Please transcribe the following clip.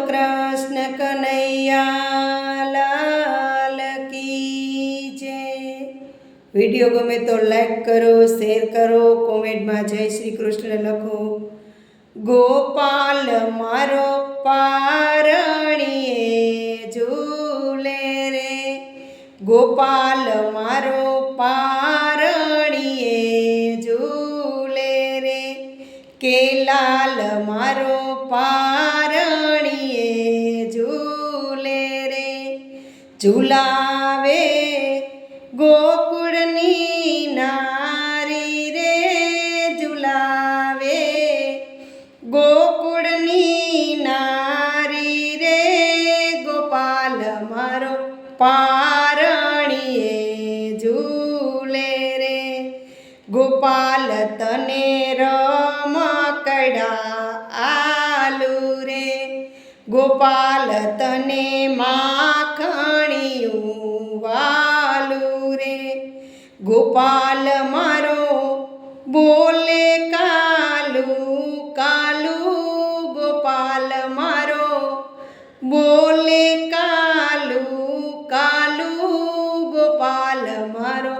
કૃષ્ણ કનૈયા લાલ કી જય। વિડીયો ગમે તો લાઈક કરો, શેર કરો, કોમેન્ટમાં જય શ્રી કૃષ્ણ લખો। ગોપાલ મારો પારણીએ ઝૂલે રે, ગોપાલ મારો પારણીએ ઝૂલે રે, કે લાલ મારો પારણીએ ઝૂલે રે। ઝૂલાવે ગોકુળની નારી રે, ઝૂલાવે ગોકુળની નારી રે, ગોપાલ મારો પારણીએ ઝૂલે રે। ગોપાલ તને રમકડા આલુ રે, ગોપાલ તને માખણિયું વાલું રે, ગોપાલ મારો બોલે કાલું કાલું, ગોપાલ મારો બોલે કાલું કાલું, ગોપાલ મારો